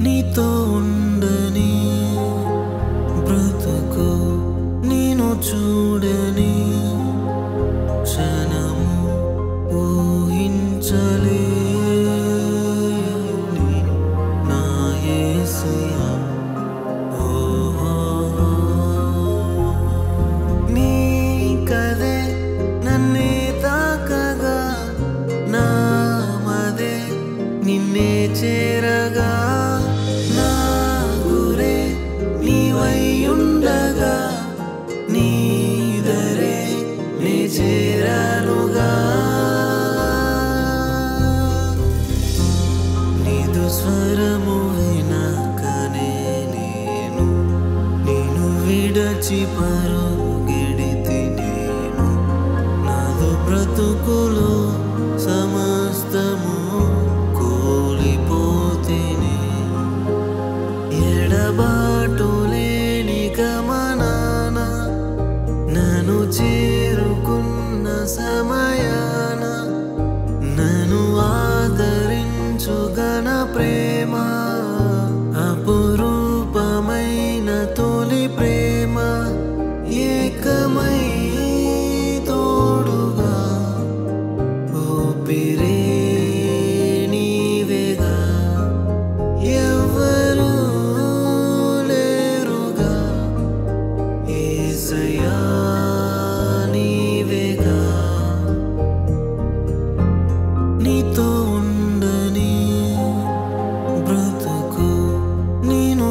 నీతో ఉండని బ్రతుకు నేను చూడని క్షణము ఊహించలేని నా యేసయ్యా నీ కదే నన్నే తాకగా నా మదే నిన్నే చేరగా నా గురే నీవై ఉండగా నీ దరే నే చేరానుగా నీదు స్వరము వినాకనే నేను విడచి పరుగెడితి నేను నాదు బ్రతుకులో సమస్తము కోల్పోతిని ఎడబాటు లేని గమనాన నన్ను చేరుకున్న సమయాన నన్ను ఆదరించు ఘన ప్రేమ అపురూపమైన తొలి ప్రేమ ఏకమై తోడుగా ఊపిరే నీవేగా ఎవ్వరూ లేరుగా యేసయ్యా నీవేగా నీతో ఉండని బ్రతుకు నేను